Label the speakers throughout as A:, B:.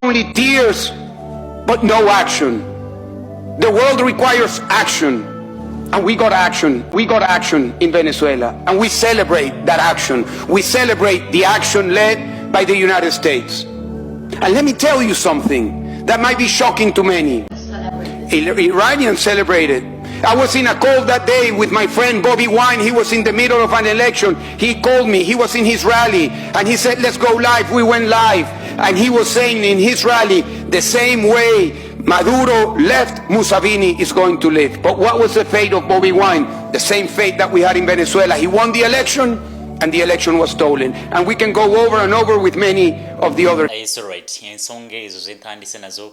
A: only tears, but no action. The world requires action. And we got action. We got action in Venezuela. And we celebrate that action. We celebrate the action led by the United States. And let me tell you something that might be shocking to many. Iranians celebrated. I was in a call that day with my friend Bobby Wine. He was in the middle of an election. He called me. He was in his rally. And he said, let's go live. We went live. And he was saying in his rally, the same way Maduro left, Museveni is going to live. But what was the fate of Bobby Wine? The same fate that we had in Venezuela. He won the election, and the election was stolen. And we can go over and over with many of the other.
B: It's right. Ensonga ezo zentandise nazo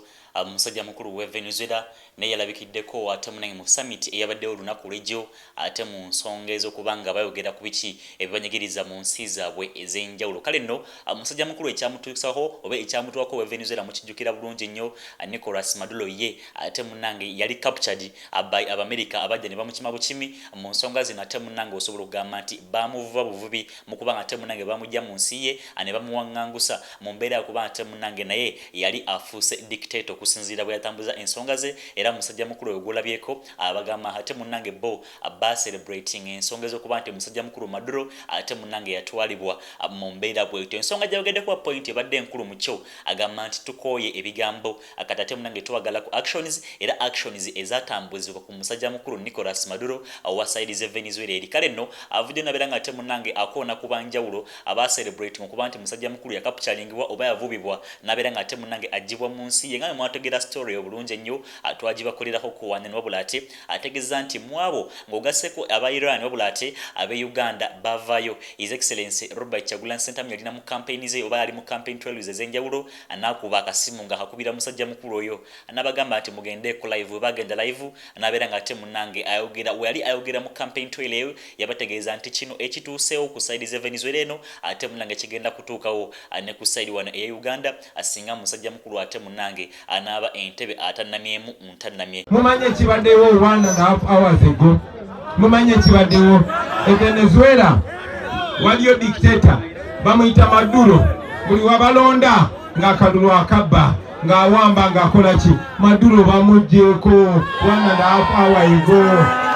B: musajja mukulu we Venezuela naye yalabikiddeko ate munange mu summit eyabaddewo olunaku lw'ejjo ate mu nsonga ez'okubanga bayogera ku biki ebibanyigiriza mu nsi zaabwe ez'enjawulo. Kale nno musajja mukulu ekyamutuusaho oba ekyamutwako we Venezuela mukijjukira bulungi nnyo Nicolas Maduro ye ate munange yali captured by Abamerika abajja ne bamukima bukimi mu nsonga zino ate munange osobola okugamba nti bamuvuba buvubi mu kubanga ate munange bamujja mu nsi ye ne bamuwaŋŋangusa mu mbeera yakuba ate munange naye yali afuuse dictator okusinziira bwe yatambuza ensonga ze. Era musajja mukulu ogulabyeko abagamba ate munange bo ba celebrating ensonga ez'okuba nti musajja mukulu Maduro ate munange yatwalibwa mu mbeera bwetyo. Ensonga gyayogeddeko point ebadde enkulu mu kyo agamba nti tukooye ebigambo akati ate munange twagala ku actions era actions ezatambuzibwa ku musajja mukulu Nicolas Maduro wa side ze Venezuela eri. Kale nno avudde nabeera nga ate munange akoona ku banjawulo aba celebrating okuba nti musajja mukulu yakapturingibwa oba yavubibwa nabeera nga ate munange agibwa mu nsi ye nga mwategera story obulungi ennyo twagibakolerako kuwanya wabula ate ategeeza nti mwabo ng'ogasseko aba Iran wabula ate ab'e Uganda bavayo. His Excellency Robert Kyagulanyi Ssentamu yalina mu campaign ze oba yali mu campaign trails ez'enjawulo anakuba akasimu nga kakubira musajja mukulu oyo anabagamba nti mugende ku live bagenda live anabeera nga ate munange ayogera we yali ayogera mu campaign trail eyo yabategeeza nti kino ekituuseewo ku side ze Venezuela eno ate munange kigenda kutuukawo ne ku side wano eya Uganda asinga musajja mukulu ate munange anaaba entebe atannamyemu ntannamye.
C: Mumanye kibaddewo 1.5 hours ago. Mumanye kibaddewo e Venezuela waliyo dictator bamuyita Maduro. Buli wabalonda ng'akalulu akabba ng'awamba ng'akola ki Maduro bamuggyeko 1.5 hours ago.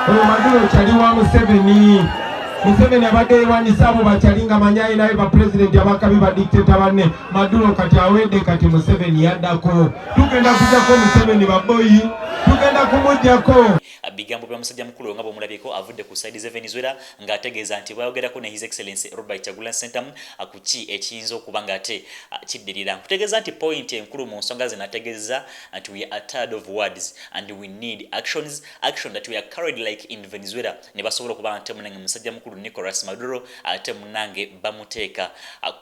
C: Oyo Maduro kyali wa Museveni abadde yeewanyisa abo bakyali nga manyayi naye ba president abakabi ba dictator banne Maduro kati awedde kati Museveni yaddako. Tugenda kujjako Museveni baboyi tugenda kumujjako.
B: Bigambo bya musajja mukulu nga bomulabyeko avudde ku side ze Venezuela ng'ategeeza nti bayogerako ne His Excellency Robert Kyagulanyi Ssentamu akuki ekiyinza okuba ng'ate kiddirira. Nkutegeeza nti point enkulu mu nsonga zino ategeeza nti we are tired of words and we need actions, action that we are carried like in Venezuela. Ne basobola okuba ate munange musajja mukulu Nicolas Maduro ate munange bamuteeka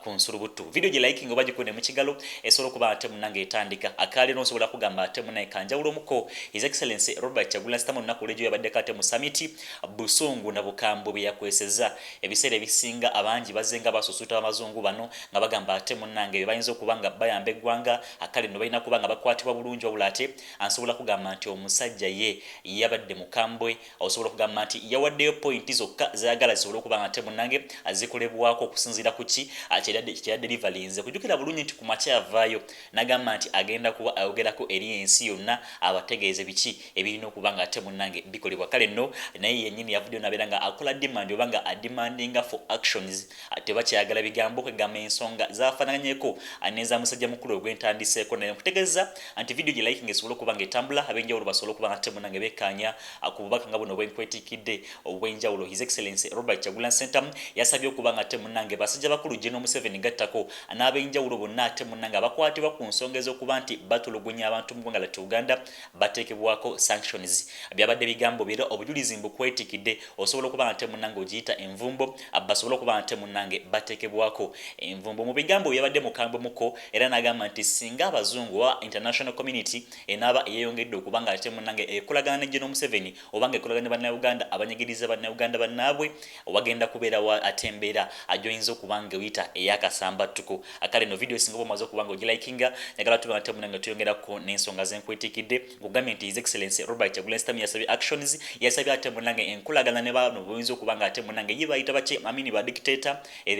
B: ku nsulubutu. Video gye liking oba gikunde mu kigalo esobola okuba ate munange etandika akaali n'osobola kugamba ate munange kanjawulo muko His Excellency Robert Kyagulanyi Ssentamu kulejo yabadde kate mu summit Busungu na Bukambo bye yakweseza ebiseera ebisinga abangi bazenga basusuta amazungu bano nga bagamba ate munange bye bayinza okubanga bayamba eggwanga akale no balina kubanga bakwatibwa bulungi wabula ate ansobola kugamba nti omusajja ye yabadde mukambwe osobola kugamba nti yawaddeyo point zokka zayagala zisobola okubanga ate munange azikolebwako okusinziira ku ki kyadde deliverance kujukira bulungi nti ku makya yavaayo nagamba nti agenda kuba ayogerako eri ensi yonna abategeeze biki ebirina okubanga ate munange bikolebwa. Kale nno naye yennyini yavuddeyo nabeera nga akola demand obanga ademandinga for actions ate bakyayagala bigambo kwegamba ensonga zafaananyeko aneza musajja mukulu ogwentandiseeko naye nkutegeeza nti video gye liking esobola okuba nga etambula ab'enjawulo basobola okuba nga ate munange bekkaanya ku bubaka nga buno obwenkwetikidde obw'enjawulo. His Excellency Robert Kyagulanyi Ssentamu yasabye okuba nga ate munange basajja bakulu General Museveni gattako n'ab'enjawulo bonna ate munange abakwatibwa ku nsonga ez'okuba nti batulugunya abantu mu ggwanga lyattu Uganda bateekebwako sanctions. Byabadde bigambo biro obujulizi mbukwetikidde osobola okuba ate munange ogiyita envumbo basobola okuba ate munange bateekebwako envumbo mu bigambo byabadde mukambwe muko era nagamba nti singa abazungu wa international community enaaba eyeyongedde okuba nga ate munange ekolagana ne General Museveni obanga ekolagana ne Bannayuganda abanyigiriza Bannayuganda bannaabwe wagenda kubeera wa atembera ajoyinza okubanga uyita eyakasamba tuko akale no video singobo mazo kubanga ogilikinga nyagala tuba ate munanga tuyongerako n'ensonga zenkwetikidde kugambye nti His Excellency Robert Kyagulanyi Ssentamu yasabye actions yasabye ate munanga enkulagana ne bano boyinza okubanga ate munanga yibayita bache amini ba dictator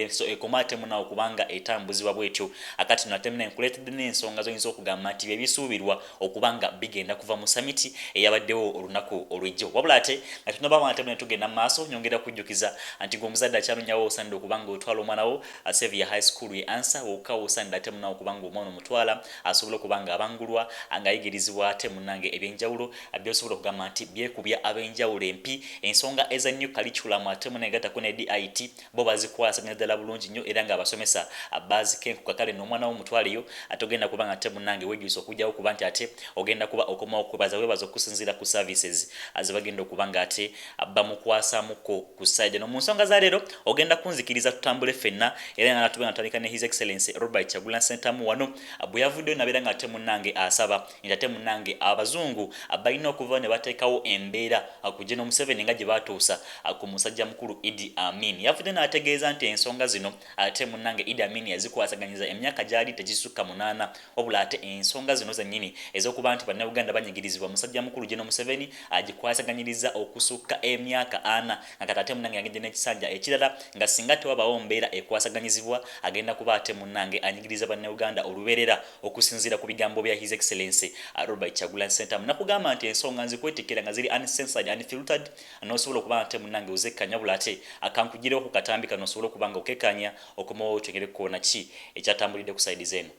B: so ekomate muna okubanga etambuzibwa bwetyo akati no ate munanga enkuletedde n'ensonga zoyinza okugamba nti ebisuubirwa okubanga bigenda kuva mu summit eyabaddewo olunaku olwejjo wabula ate nga tunaba ate munanga tugenda maaso nyongera kujjukiza anti gomuzadde akyamenyawo osande okubanga otwala omwana wo Xavier High School ye answer okawo osande ate munanga okubanga omwana omutwala asobola okubanga abangulwa angayigirizibwa ate munange ebyenjawulo abyosobola okugamba nti byekubya abenjawulo empi ensonga eza new curriculum ate munanga gatako ne DIT bo bazikwasaganya ddala bulungi nnyo era nga abasomesa bazikenkuka kale n'omwana w'omutwaleyo atogenda kubanga ate munange wejjusa okujjawo kuba nti ate ogenda kuba okomawo kwebaza webaza okusinziira ku services azibagenda okubanga ate bamukwasamuko ku side no mu nsonga za leero ogenda kunzikiriza tutambule ffenna era nga natubena natandika ne His Excellency Robert Kyagulanyi Ssentamu wano bwe yavuddeyo nabeera nga ate munange asaba nti ate munange abazungu balina okuva ne bateekawo embeera ku General Museveni nga gye batuusa ku musajja mukulu Idi Amin yavudde n'ategeeza nti ensonga zino ate munange Idi Amin yazikwasaganyiza emyaka gyali tegisukka 8 wabula ate ensonga zino zennyini ez'okuba nti bannayuganda banyigirizibwa musajja mukulu General Museveni agikwasaganyiriza okusukka emyaka 4 nga kati ate munange agende n'ekisanja ekirala nga singa tewabawo mbeera ekwasaganyizibwa agenda kuba ate munange anyigiriza bannayuganda olubeerera okusinziira ku bigambo bya His Excellency Robert Kyagulanyi Ssentamu nakugamba nti ensonga nzikwetikira nga ziri uncensored unfiltered n'osobola okuba ate munange ozekkanya bula ate akankugirewo ku katambi kano osobola okubanga okekanya okomawo otegere kuona ki ekyatambulidde ku side zeno.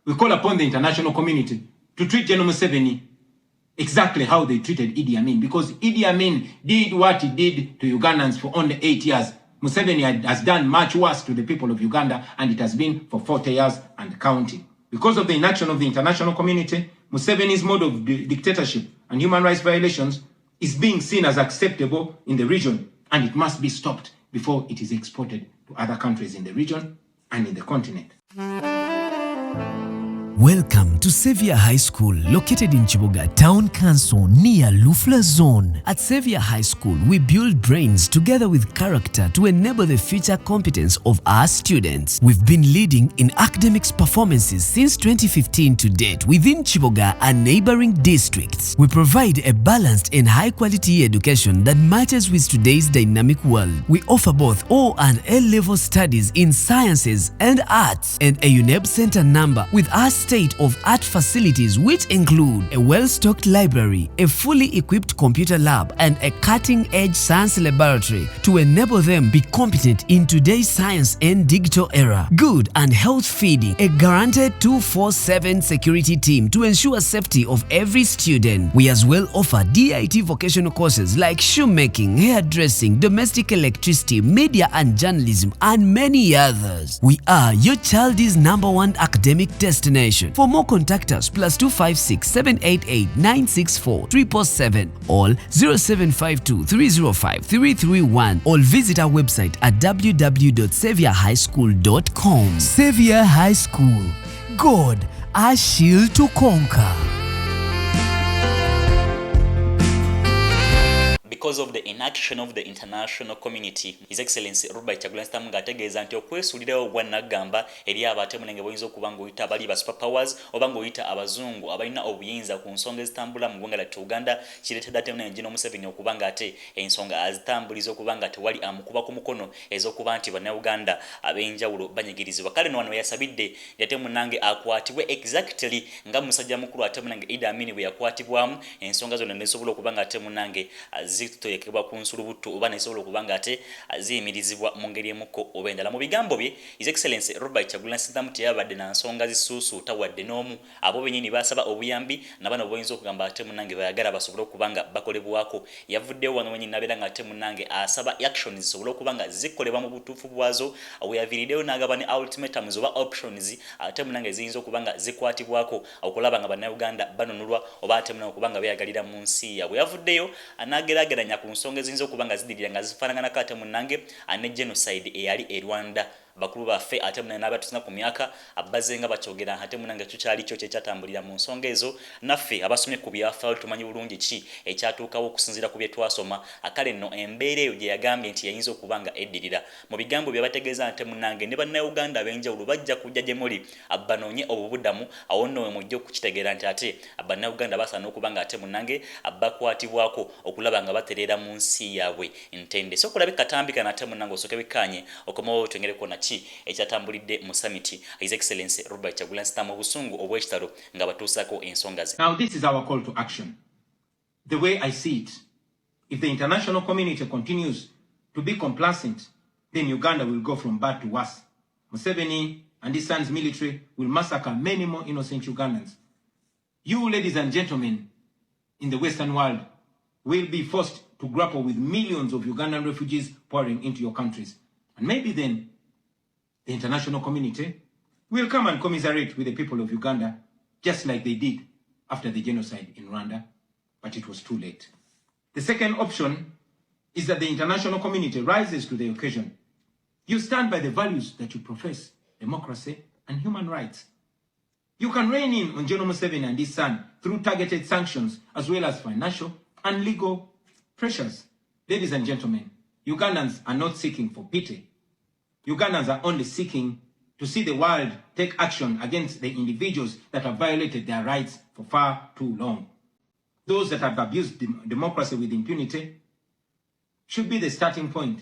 C: We call upon the international community to treat General Museveni exactly how they treated Idi Amin, because Idi Amin did what he did to Ugandans for only 8 years. Museveni has done much worse to the people of Uganda, and it has been for 40 years and counting. Because of the inaction of the international community, Museveni's mode of dictatorship and human rights violations is being seen as acceptable in the region, and it must be stopped before it is exported to other countries in the region and in the continent.
D: Welcome to Xavier High School, located in Chiboga Town Council near Lufla Zone. At Xavier High School, we build brains together with character to enable the future competence of our students. We've been leading in academics performances since 2015 to date within Chiboga and neighboring districts. We provide a balanced and high-quality education that matches with today's dynamic world. We offer both O and A-level studies in sciences and arts, and a UNEB Center number with our state-of-art facilities which include a well-stocked library, a fully equipped computer lab, and a cutting-edge science laboratory to enable them be competent in today's science and digital era. Good and health feeding, a guaranteed 24/7 security team to ensure safety of every student. We as well offer DIT vocational courses like shoemaking, hairdressing, domestic electricity, media and journalism, and many others. We are your child's #1 academic destination. For more, contact us +256 788 964 777 or 0752 305 331, or visit our website at www.xavierhighschool.com. Xavier High School, God, our shield to conquer.
B: Because of the inaction of the international community, His Excellency Robert Kyagulanyi Ssentamu ng'ategeeza nti okwesuulirawo gwannagamba eri abate munenge boyinza okuba ng'oyita abali ba superpowers oba ng'oyita abazungu abalina obuyinza ku nsonga ezitambula mu ggwanga lyattu Uganda kireetedde ate munenge General Museveni okuba ng'ate ensonga azitambuliza okuba nga tewali amukuba ku mukono ez'okuba nti bannayuganda ab'enjawulo banyigirizibwa. Kale no wano yasabidde ate munange akwatibwe exactly nga musajja mukulu ate munange Idi Amin bwe yakwatibwamu ensonga zonna nezisobola okuba nga ate munange zitoyekebwa ku nsulubutu oba nezisobola okuba nga ate ziyimirizibwa mu ngeri emuko oba endala. Mu bigambo bye His Excellency Robert Kyagulanyi Ssentamu teyabadde na nsonga zisuusuuta wadde n'omu. Abo bennyini basaba obuyambi nabano boyinza okugamba ate munange bayagala basobole okuba nga bakolebwako. Yavuddewo wano wennyini nabeera nga ate munange asaba actions zisobole okuba nga zikolebwa mu butuufu bwazo. Weyaviiriddeyo n'agaba ne ultimatums oba options ate munange ziyinza okuba nga zikwatibwako okulaba nga bannayuganda banunulwa oba ate munange okuba nga beyagalira mu nsi yaabwe. Yavuddeyo anageraageranya ku nsonga eziyinza okuba nga zidirira nga zifaanagana ate munange ne genocide eyali e Rwanda bakulu baffe ate munange n'abatusinga ku myaka abbazenga bakyogera ate munange tukyali kyo kyekyatambulira mu nsonga ezo naffe abasomye ku byafaayo tumanyi bulungi ki ekyatuukawo okusinziira ku bye twasoma akale nno embeera eyo gye yagambye nti yayinza okuba nga eddirira mu bigambo bye bategeeza ate munange ne bannayuganda ab'enjawulo bajja kujja gye muli banoonye obubuddamu awo nno we mujja okukitegeera nti ate bannayuganda basaana okuba nga ate munange bakwatibwako okulaba nga batereera mu nsi yaabwe ntende so kulabika katambika nate munange osooke bikkaanye okomawo twengereko naki ekyatambulidde mu summit His Excellency Robert Kyagulanyi Ssentamu obusungu obw'ekitalo nga batuusako ensonga ze.
C: Now this is our call to action. The way I see it, if the international community continues to be complacent, then Uganda will go from bad to worse. Museveni and his son's military will massacre many more innocent Ugandans. You, ladies and gentlemen, in the Western world, will be forced to grapple with millions of Ugandan refugees pouring into your countries. And maybe then, the international community will come and commiserate with the people of Uganda, just like they did after the genocide in Rwanda, but it was too late. The second option is that the international community rises to the occasion. You stand by the values that you profess, democracy and human rights. You can rein in on General Museveni and his son through targeted sanctions as well as financial and legal pressures. Ladies and gentlemen, Ugandans are not seeking for pity. Ugandans are only seeking to see the world take action against the individuals that have violated their rights for far too long. Those that have abused democracy with impunity should be the starting point.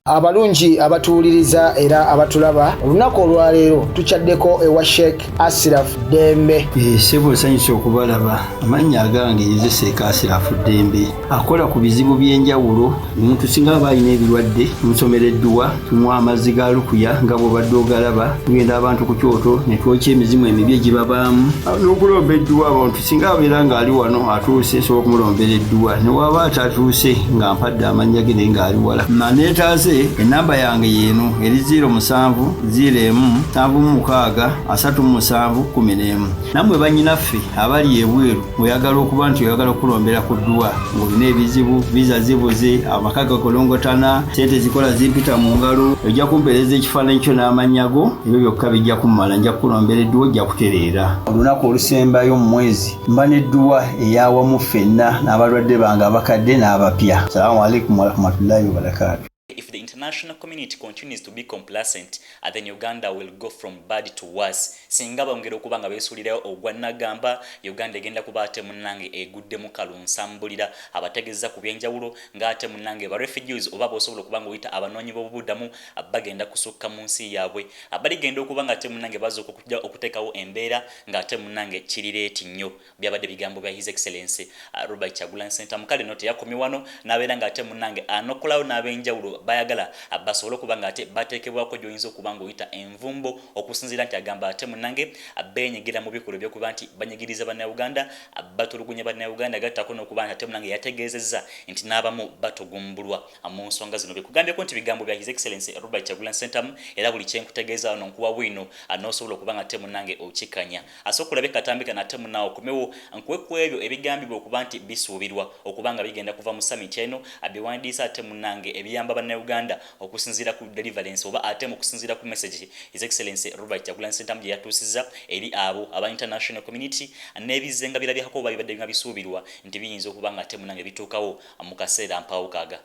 E: Abalungi abatuuliriza era abatulaba olunaku olwaleero tukyaddeko ewa Sheikh Ashraf Dembe.
F: Sebo sanyusa okubalaba amannya agange nze Sheikh Ashraf Dembe akola ku bizibu by'enjawulo omuntu singa aba alina ebirwadde musomereddwa tumuwa amazzi ga lukuya nga bw'obadde ogalaba tugenda abantu ku kyoto ne twokya emizimu emibi egibabaamu n'okulomba edduwa abantu singa abeera ng'ali wano atuuse sobola okumulombera edduwa ne waba atatuuse nga mpadde amannya ge naye ng'ali wala maneetaaze enamba yange yeno eri 0707363711 namwe bannyinaffe abali ebweru oyagala okuba nti oyagala okulombera ku dduwa ng'olina ebizibu viza zibuze amaka gakolongotana sente zikola zimpita mu ngalo ojja kumpeereza ekifaananyi kyo n'amanyago ebyo byokka bijja kummala nja kukulombera edduwa ojja kutereera olunaku olusembayo mu mwezi mba n'edduwa eyawamu ffenna n'abalwadde bange abakadde n'abapya. Assalamu alaikum warahmatullahi wabarakatuh.
B: If the international community continues to be complacent, then Uganda will go from bad to worse. Singa bongera okuba nga beesuulirayo ogwannagamba Uganda egenda kuba ate munnange eguddemu kalunsambulira abategeeza ku byenjawulo ng'ate munnange ba refugees oba b'osobola okuba nga oyita abanoonyi b'obubuddamu bagenda kusukka mu nsi yaabwe abaligenda okuba nga ate munnange bazooka okuteekawo embeera ng'ate munnange kirireeti nnyo byabadde bigambo bya His Excellency Robert Kyagulanyi Ssentamu kale no teyakomye wano n'abeera ng'ate munnange anokolawo n'ab'enjawulo bayagala basobola okuba nga ate bateekebwako gy'oyinza okuba nga oyita envumbo okusinziira nti agamba ate munnange beenyigira mu bikolwa by'okuba nti banyigiriza bannayuganda batulugunya bannayuganda gattako n'okuba nti ate munnange yategeezezza nti n'abamu batugumbulwa mu nsonga zino bikugambyeko nti bigambo bya His Excellency Robert Kyagulanyi Ssentamu era buli kyenkutegeeza wano nkuwa bwino n'osobola okuba nga ate munnange okikkanya ate okulabe katambika nate munnawe okomewo nkuwe ku ebyo ebigambibwa okuba nti bisuubirwa okuba nga bigenda kuva mu summit eno abiwandiisa ate munnange ebiyamba bannayuganda okusinziira ku deliverance oba ate mu kusinziira ku message His Excellency Robert Kyagulanyi Ssentamu gye yatuusizza eri abo aba international community n'ebizenga birabyako oba bibadde nga bisuubirwa nti biyinza okuba nga ate munnange bituukawo mu kaseera mpawukaaga.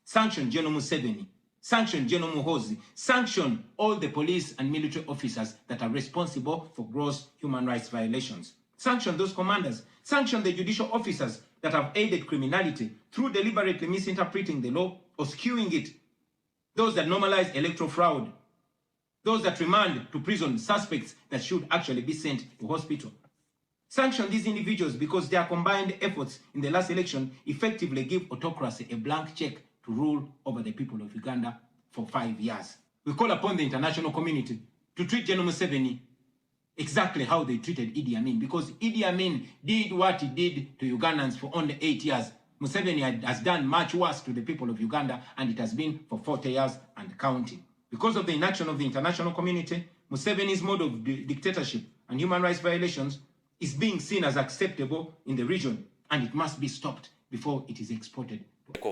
C: Sanction General Museveni, sanction General Muhoozi, sanction all the police and military officers that are responsible for gross human rights violations. Sanction those commanders, sanction the judicial officers that have aided criminality through deliberately misinterpreting the law or skewing it. Those that normalize electoral fraud. Those that remand to prison suspects that should actually be sent to hospital. Sanction these individuals because their combined efforts in the last election effectively give autocracy a blank check to rule over the people of Uganda for 5 years. We call upon the international community to treat General Museveni exactly how they treated Idi Amin, because Idi Amin did what he did to Ugandans for only 8 years. Museveni has done much worse to the people of Uganda, and it has been for 40 years and counting. Because of the inaction of the international community, Museveni's mode of dictatorship and human rights violations is being seen as acceptable in the region, and it must be stopped before it is exported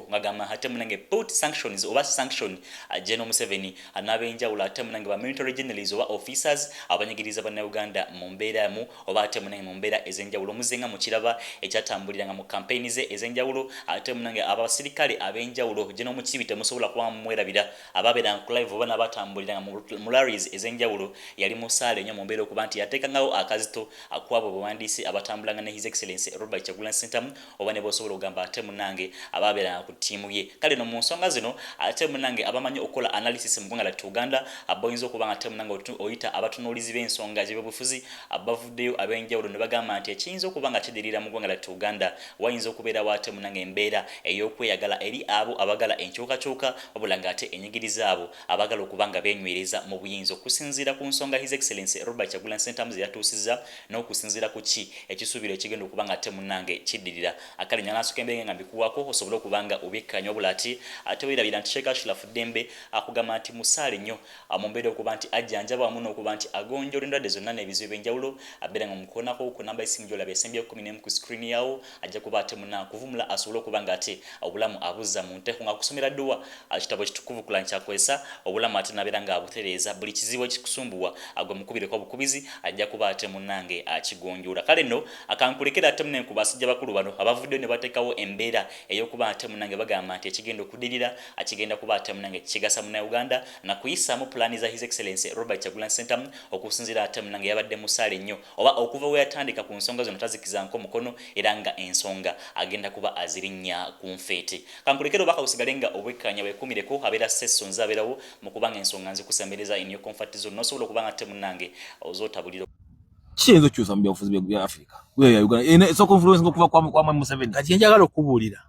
B: ngagamba ate munange put sanctions oba sanction General Museveni anabenjawulo ate munange ba military generals oba officers abanyigiriza bana Uganda mu mbeera mu oba ate munange mu mbeera ezenjawulo muzenga mu kiraba ekyatambuliranga mu campaigns ezenjawulo ate munange abasirikale abenjawulo General Mukibite musobola kuba mwerabira ababera ku live oba nabatambuliranga mu rallies ezenjawulo yali musale nnyo mu mbeera okuba nti yateekangawo akazito akwabo bawandisi abatambulanga ne His Excellency Robert Kyagulanyi Ssentamu oba ne bosobola okugamba ate munange ababera ku tiimu ye kale no mu nsonga zino ate munange abamanyi okola analysis mu ggwanga lyattu Uganda aboyinza okuba nga ate munange oyita abatunuulizi b'ensonga z'ebyobufuzi abavuddeyo ab'enjawulo ne bagamba nti ekiyinza okuba nga kidirira mu ggwanga lyattu Uganda wayinza okubeerawo ate munange embeera ey'okweyagala eri abo abagala enkyukakyuka wabula ng'ate enyigiriza abo abagala okuba nga beenywereza mu buyinza okusinziira ku nsonga His Excellency Robert Kyagulanyi Ssentamu ze yatuusizza n'okusinziira ku ki ekisuubiro ekigenda okuba nga ate munange kiddirira akale nyanasuka embeera nga mbikuwako osobola okuba nga obyekkanyo bulati ate weerabira nti Sheikh Ashraf Dembe akugamba nti musaale nnyo mu mbeera okuba nti ajjanjaba wamu n'okuba nti agonjoola endwadde zonna n'ebizibu ebyenjawulo abeera nga mukoonako ku namba y'essimu gy'olaba esembya 11 ku screen yawo ajja kuba ate munna kuvumula asobole okuba nga ate obulamu abuzza mu nteeko nga kusomera dduwa kitabo kitukuvu kulani kyakwesa obulamu ate nabeera nga abutereeza buli kizibu ekikusumbuwa agwe mukubireko obukubizi ajja kuba ate munnange akigonjoola kale nno akankulekera ate munne ku basajja bakulu bano abavuddeyo ne bateekawo embeera ey'okuba ate munange bagamba nti ekigenda okudirira akigenda kuba ate munange kigasa muna Uganda na kuyisaamu pulaani za His Excellency Robert Kyagulanyi Ssentamu okusinziira ate munange yabadde musaale nnyo oba okuva we yatandika ku nsonga zino tazikizanko mukono era nga ensonga agenda kuba azirinnya ku nfeete kankulekera obaka usigale nga obwekkanya bwekumireko abeera sessonza abeerawo mu kubanga ensonga nzikusembereza in your comfort zone nosobola okubanga ate munange ozootabulira
G: kiyinza okukyusa mu byobufuzi bya Africa ya Uganda esooka influence okuva kwa Museveni
H: kati njagala okubuulira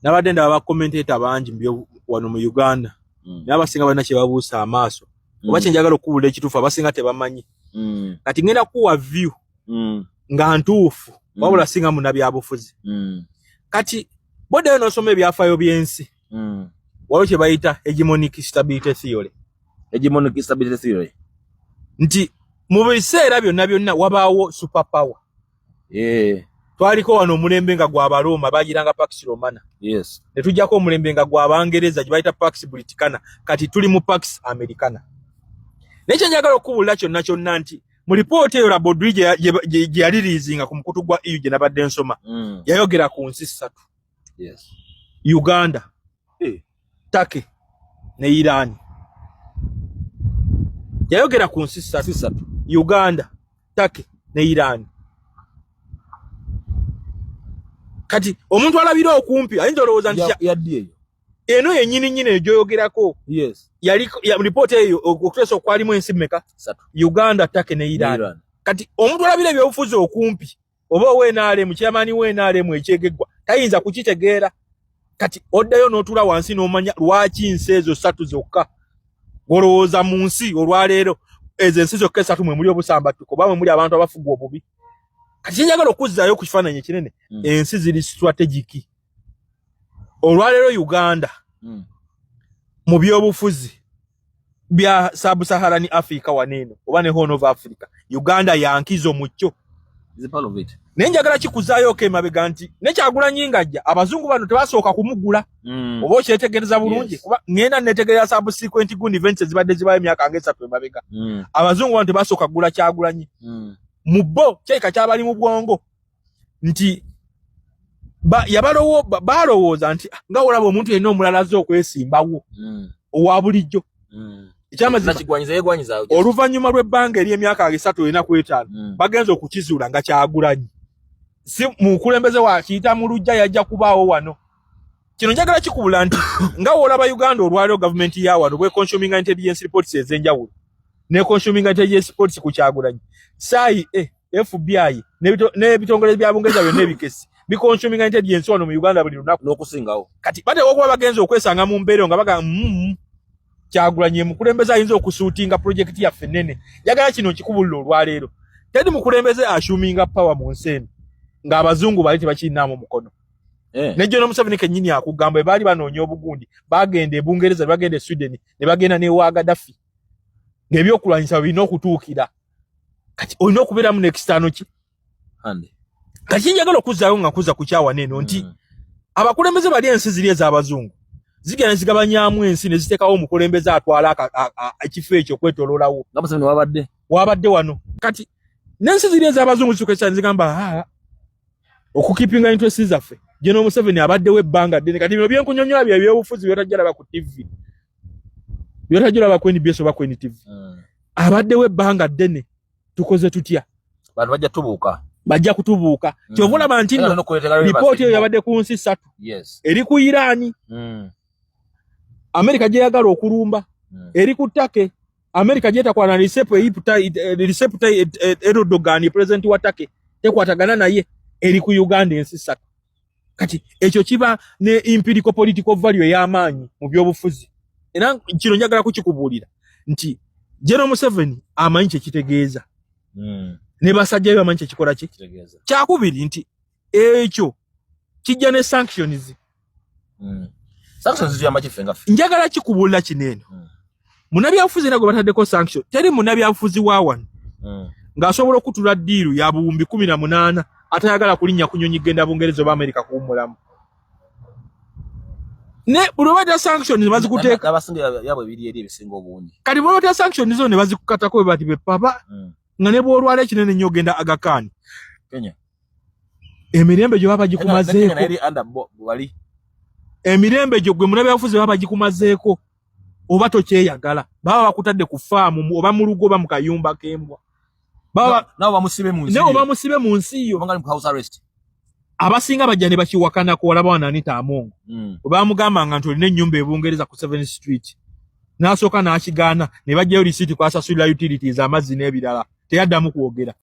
H: nabadde ndaba bakomenteta bangi mbyo wano mu Uganda n'abasinga balina kye babuusa amaaso oba kye njagala okubuulira ekituufu abasinga tebamanyi kati ngenda kuwa view nga ntuufu wabula singa munnabyabufuzi kati boddeyo n'osoma ebyafaayo by'ensi waliwo kye bayita hegemonic stability theory nti mu biseera byonna wabaawo superpower twaliko wano omulembe nga gw'Abaroma bagiranga Pax Romana ne tujjako omulembe nga gw'Abangereza gye bayita Pax Briticana kati tuli mu Pax Americana nekyo njagala okubuulira kyonna nti mu lipooti eyo Labodri gye yaliriizinga ku mukutu gwa EU gye nabadde nsoma yayogera ku nsi 3 Uganda Turkey ne Iran yayogera ku nsi 3 Uganda Turkey ne Iran kati omuntu alabira okumpi ayinza olowooza nti
G: yaddi
H: eno yennyini egyoyogerako yali report eyo okuteesa okwalimu ensi mmeka Uganda Turkey ne Iran kati omuntu alabira ebyobufuzi okumpi oba ow'NRM chairman w'NRM ekyegeggwa tayinza kukitegeera kati oddayo n'otuula wansi n'omanya lwaki nsi ezo 3 zokka olowooza mu nsi olwaleero ezo ensi zokka 3 mwe muli obusambattuko oba mwe muli abantu abafuga obubi kati njagala okuzzaayo ku kifaananyi ekinene ensi ziri strategic olwaleero Uganda mu byobufuzi bya Sub-Saharan Africa waneeno oba ne Horn of Africa Uganda yankizo mucyo naye njagala kikuzaayo emabega nti ne Kyagulanyi ng'ajja abazungu bano tebasooka kumugula oba okyetegereza bulungi kuba ngenda netegereza subsequent good events ezibadde zibayo emyaka nga 3 emabega abazungu bano tebasooka kugula Kyagulanyi mu bo kyeka kyabali mu bwongo nti balowooza nti nga olaba omuntu yenna omulala azze okwesimbawo owa bulijjo
G: ekigwanyiza
H: oluvannyuma lw'ebbanga ery'emyaka 3-4-5 bagenza okukizuula nga Kyagulanyi si mu kulembeze wa kiyita mu lujja yajja kubaawo wano kino njagala kikubula nti nga olaba Uganda olwaliro gavumenti ya wano bwe consuming intelligence reports ezenjawulo ne consuming intelligence reports ku Kyagulanyi CIA FBI n'ebitongole bya Bungereza byonna ebikesi consuming intelligence wano mu Uganda buli lunaku
G: n'okusingawo
H: kati bate okuba bagenza okwesanga mu mbeero nga baga Kyagulanyi mukulembeze ayinza okusuutinga project yaffe ennene njagala kino kikubulira olwaleero tedi mukulembeze ashuminga power mu nsi eno ng'abazungu bali tebakirinaamu mukono ne John Museveni kennyini akugamba baali banoonya obugundi bagenda e Bungereza bagenda e Sweden ne bagenda ne wa Gaddafi ng'ebyokulwanyisa birina okutuukira kati olina okubeera mu next ano ki kati njagala okuzzaayo nga kuza ku kyawa neeno nti abakulembeze bali ensi ziri ez'abazungu zigenda zigabanyaamu ensi ne ziteekawo omukulembeze atwala ekifo ekyo kwetololawo
G: nga Museveni wabadde
H: wano kati n'ensi ziri ez'abazungu zitukeesa zigamba okukipinga interest zaffe General Museveni abaddewo ebbanga ddene kati bino byenkunyonnyola bye byobufuzi byotajja laba ku TV byotajja laba ku NBS oba ku NTV abaddewo ebbanga ddene tukoze tutya
G: bantu
H: bajja kutubuuka kyovulaba nti nno lipooti eyo yabadde ku nsi 3 eri ku Irani Amerika gye yagala okulumba eri ku Turkey Amerika gye takwana Recep Tayyip Erdogan president wa Turkey tekwatagana naye eri ku Uganda ensi 3 kati ekyo kiba ne empirical political value y'amaanyi mu byobufuzi era kino njagala kukikubuulira nti General Museveni amanyi kye kitegeeza ne basajja be amanyi kye kikola kitegeeza kyakubiri nti ekyo kijja ne sanctions
G: ziyamba kifenga
H: njagala kikubuulira kineno munabyabufuzi nagwe bataddeko sanction teri munabyabufuzi wa wano ng'asobola okutula ddiiru ya buwumbi 18 atayagala kulinnya kunyonyi genda Bungereza oba Amerika kuwumulamu ne bulobata sanctions bazikuteeka
G: abasinga yabwe biri eri ebisinga obungi
H: kati bulobata sanctions zo ne bazikukatako bati be papa nga ne bwolwala ekinene nnyo ogenda Aga Khan
G: Kenya
H: emirembe gyo baba gikumazeeko emirembe gyo gwe munabyabufuzi baba gikumazeeko oba tokyeyagala baba bakutadde ku faamu oba mu lugo oba mu kayumba k'embwa baba
G: nabo bamusibe mu nsi
H: ne oba musibe mu nsi yo
G: bangali mu house arrest
H: abasinga bajja ne bakiwakana ko olaba Anita Among oba mugambanga nti olina ennyumba ebungereza ku 7th Street n'asooka n'akigaana ne bajjayo receipt kwasasulira utilities amazzi n'ebirala teyaddamu kwogera